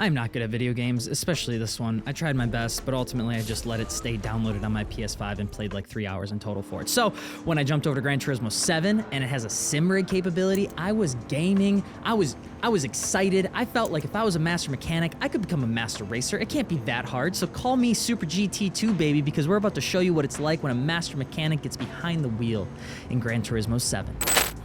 I'm not good at video games, especially this one. I tried my best, but ultimately I just let it stay downloaded on my PS5 and played like 3 hours in total for it. So when I jumped over to Gran Turismo 7 and it has a sim rig capability, I was gaming. I was excited. I felt like if I was a master mechanic, I could become a master racer. It can't be that hard. So call me Super GT2, baby, because we're about to show you what it's like when a master mechanic gets behind the wheel in Gran Turismo 7.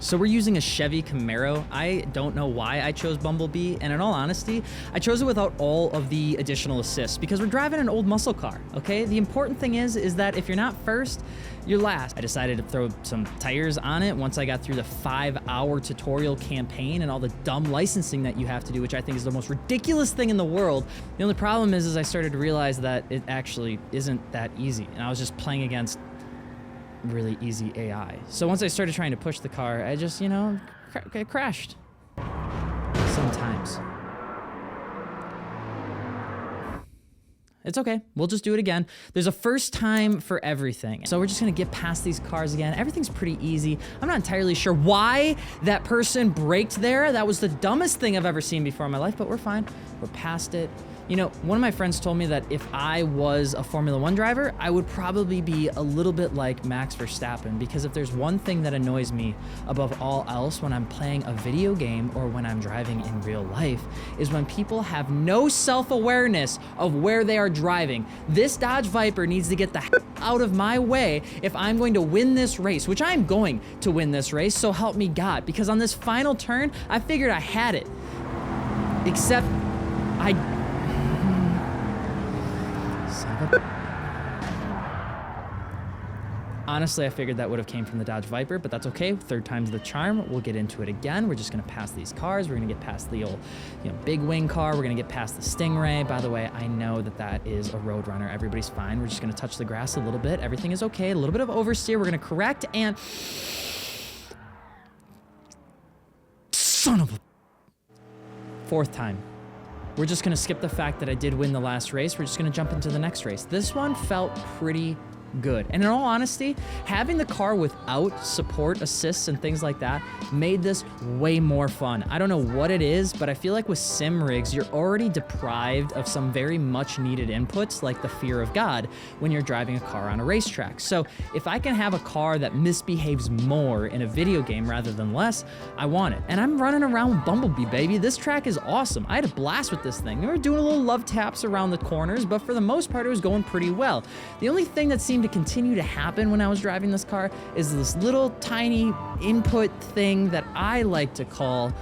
So we're using a Chevy Camaro. I don't know why I chose Bumblebee, and in all honesty, I chose it without all of the additional assists because we're driving an old muscle car, okay? The important thing is that if you're not first, you're last. I decided to throw some tires on it once I got through the 5-hour tutorial campaign and all the dumb licensing that you have to do, which I think is the most ridiculous thing in the world. The only problem is I started to realize that it actually isn't that easy, and I was just playing against really easy AI. So once I started trying to push the car, I just, it crashed. Sometimes. It's okay. We'll just do it again. There's a first time for everything. So we're just gonna get past these cars again. Everything's pretty easy. I'm not entirely sure why that person braked there. That was the dumbest thing I've ever seen before in my life, but we're fine. We're past it. You know, one of my friends told me that if I was a Formula 1 driver, I would probably be a little bit like Max Verstappen, because if there's one thing that annoys me above all else when I'm playing a video game or when I'm driving in real life is when people have no self-awareness of where they are driving. This Dodge Viper needs to get the heck out of my way if I'm going to win this race, which I'm going to win this race, so help me God, because on this final turn, I figured I had it. Except honestly, I figured that would have came from the Dodge Viper, but that's okay. Third time's the charm. We'll get into it again. We're just gonna pass these cars. We're gonna get past the old, big wing car. We're gonna get past the Stingray. By the way, I know that is a Roadrunner. Everybody's fine. We're just gonna touch the grass a little bit. Everything is okay. A little bit of oversteer. We're gonna correct and... Son of a... Fourth time. We're just gonna skip the fact that I did win the last race. We're just gonna jump into the next race. This one felt pretty good. And in all honesty, having the car without support assists and things like that made this way more fun. I don't know what it is, but I feel like with sim rigs, you're already deprived of some very much needed inputs like the fear of God when you're driving a car on a racetrack. So if I can have a car that misbehaves more in a video game rather than less, I want it. And I'm running around with Bumblebee, baby. This track is awesome. I had a blast with this thing. We were doing a little love taps around the corners, but for the most part, it was going pretty well. The only thing that seemed to continue to happen when I was driving this car is this little tiny input thing that I like to call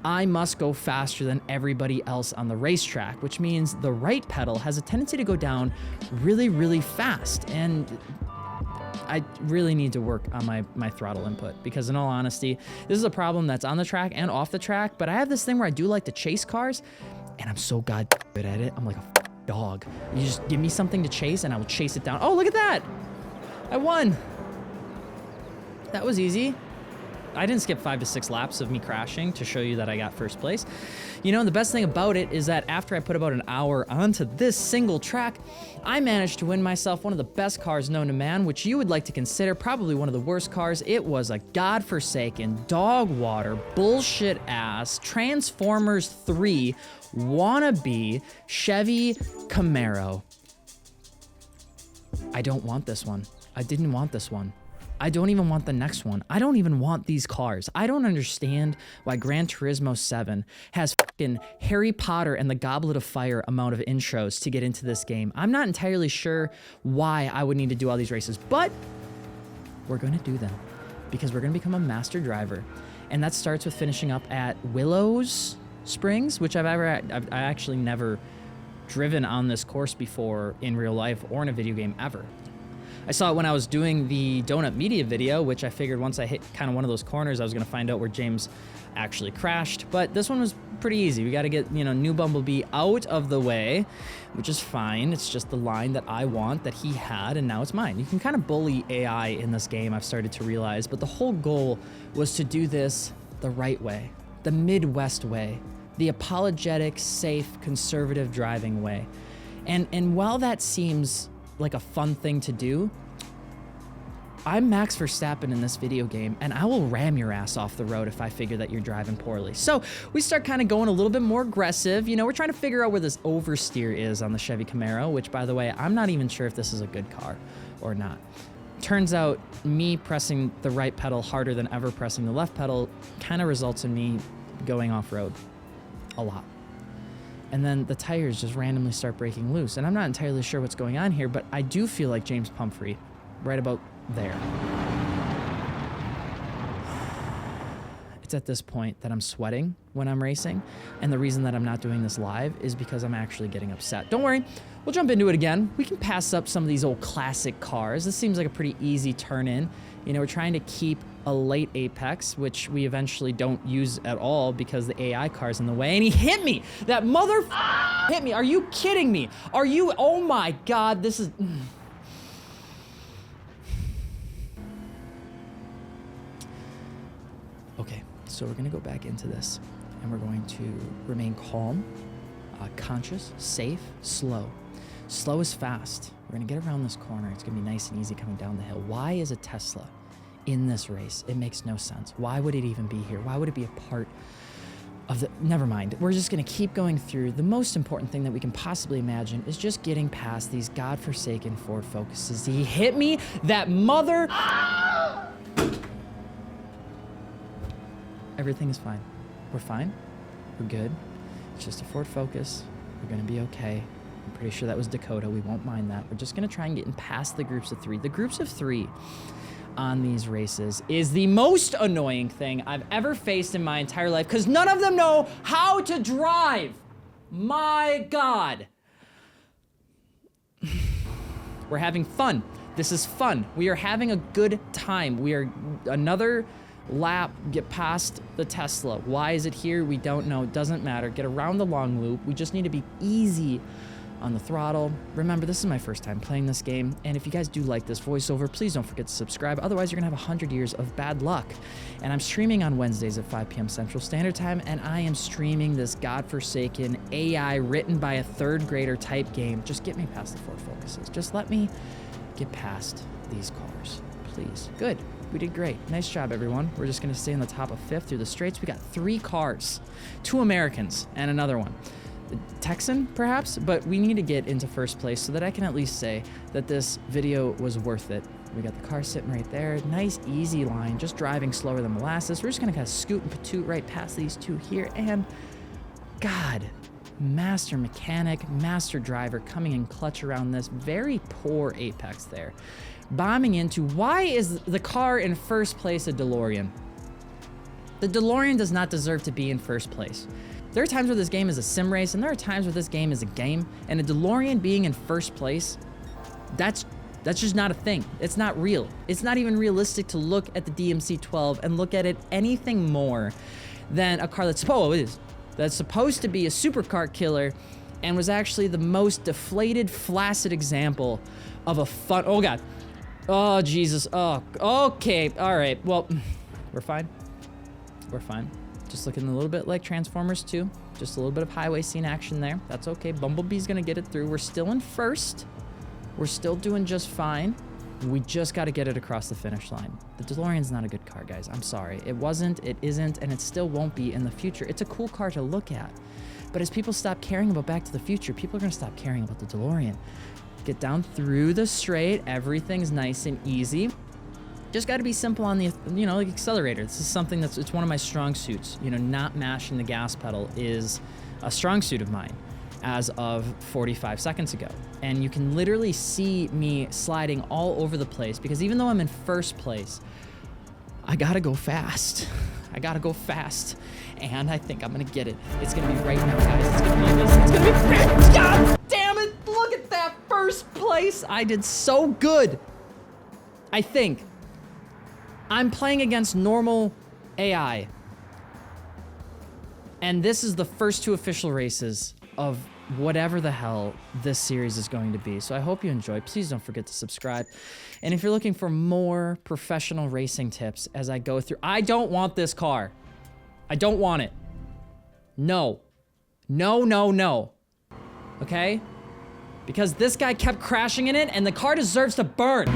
I must go faster than everybody else on the racetrack, which means the right pedal has a tendency to go down really, really fast. And I really need to work on my throttle input, because in all honesty, this is a problem that's on the track and off the track, but I have this thing where I do like to chase cars, and I'm so good at it. I'm like a dog. You just give me something to chase and I will chase it down. Oh, look at that! I won! That was easy. I didn't skip 5 to 6 laps of me crashing to show you that I got first place. The best thing about it is that after I put about an hour onto this single track, I managed to win myself one of the best cars known to man, which you would like to consider probably one of the worst cars. It was a godforsaken, dog water, bullshit ass, Transformers 3 wannabe Chevy Camaro. I don't want this one. I didn't want this one. I don't even want the next one. I don't even want these cars. I don't understand why Gran Turismo 7 has fucking Harry Potter and the Goblet of Fire amount of intros to get into this game. I'm not entirely sure why I would need to do all these races, but we're gonna do them because we're gonna become a master driver. And that starts with finishing up at Willow's Springs, which I actually never driven on this course before in real life or in a video game ever. I saw it when I was doing the Donut Media video, which I figured once I hit kind of one of those corners, I was going to find out where James actually crashed. But this one was pretty easy. We got to get, new Bumblebee out of the way, which is fine. It's just the line that I want that he had, and now it's mine. You can kind of bully AI in this game, I've started to realize. But the whole goal was to do this the right way, the Midwest way, the apologetic, safe, conservative driving way. And while that seems like a fun thing to do, I'm Max Verstappen in this video game, and I will ram your ass off the road if I figure that you're driving poorly. So we start kind of going a little bit more aggressive. You know, we're trying to figure out where this oversteer is on the Chevy Camaro, which, by the way, I'm not even sure if this is a good car or not. Turns out me pressing the right pedal harder than ever pressing the left pedal kind of results in me going off-road a lot. And then the tires just randomly start breaking loose. And I'm not entirely sure what's going on here, but I do feel like James Pumphrey right about there. It's at this point that I'm sweating when I'm racing, and the reason that I'm not doing this live is because I'm actually getting upset. Don't worry, we'll jump into it again. We can pass up some of these old classic cars. This seems like a pretty easy turn in. You know, we're trying to keep a late apex, which we eventually don't use at all because the AI car's in the way, and he hit me! That mother hit me! Are you kidding me? Are you, oh my God, this is... Okay, so we're gonna go back into this, and we're going to remain calm, conscious, safe, slow. Slow is fast. We're gonna get around this corner. It's gonna be nice and easy coming down the hill. Why is a Tesla in this race? It makes no sense. Why would it even be here? Why would it be a part of the... Never mind. We're just gonna keep going through. The most important thing that we can possibly imagine is just getting past these godforsaken Ford Focuses. He hit me, that mother... Everything is fine. We're fine. We're good. It's just a Ford Focus. We're gonna be okay. I'm pretty sure that was Dakota. We won't mind that. We're just gonna try and get in past the groups of three. The groups of three on these races is the most annoying thing I've ever faced in my entire life because none of them know how to drive. My God. We're having fun. This is fun. We are having a good time. We are another lap, get past the Tesla. Why is it here? We don't know. It doesn't matter. Get around the long loop. We just need to be easy on the throttle. Remember, this is my first time playing this game, and if you guys do like this voiceover, please don't forget to subscribe. Otherwise, you're gonna have 100 years of bad luck. And I'm streaming on Wednesdays at 5 p.m. Central Standard Time, and I am streaming this godforsaken AI written by a third grader type game. Just get me past the Ford Focuses. Just let me get past these cars, please. Good. We did great. Nice job, everyone. We're just gonna stay in the top of 5th through the straights. We got 3 cars, 2 Americans, and another one. Texan, perhaps, but we need to get into first place so that I can at least say that this video was worth it. We got the car sitting right there. Nice, easy line, just driving slower than molasses. We're just gonna kind of scoot and patoot right past these 2 here, and God, master mechanic, master driver coming in clutch around this very poor apex there. Bombing into, why is the car in first place a DeLorean? The DeLorean does not deserve to be in first place. There are times where this game is a sim race, and there are times where this game is a game, and a DeLorean being in first place, that's just not a thing. It's not real. It's not even realistic to look at the DMC-12 and look at it anything more than a car that's supposed to be a supercar killer and was actually the most deflated, flaccid example of a fun... Oh, God. Oh, Jesus. Oh, okay. All right. Well, we're fine. We're fine. Just looking a little bit like Transformers 2. Just a little bit of highway scene action there. That's okay. Bumblebee's gonna get it through. We're still in first. We're still doing just fine. We just got to get it across the finish line. The DeLorean's not a good car, guys. I'm sorry. It wasn't, it isn't, and it still won't be in the future. It's a cool car to look at. But as people stop caring about Back to the Future, people are gonna stop caring about the DeLorean. Get down through the straight. Everything's nice and easy. Just got to be simple on the, you know, like accelerator. This is something it's one of my strong suits. You know, not mashing the gas pedal is a strong suit of mine as of 45 seconds ago. And you can literally see me sliding all over the place because even though I'm in first place, I got to go fast. I got to go fast. And I think I'm going to get it. It's going to be right now, guys. It's going to be this. It's going to be... God damn it. Look at that first place. I did so good. I think. I'm playing against normal AI. And this is the first 2 official races of whatever the hell this series is going to be. So I hope you enjoy. Please don't forget to subscribe. And if you're looking for more professional racing tips as I go through, I don't want this car. I don't want it. No. No, no, no. Okay? Because this guy kept crashing in it and the car deserves to burn.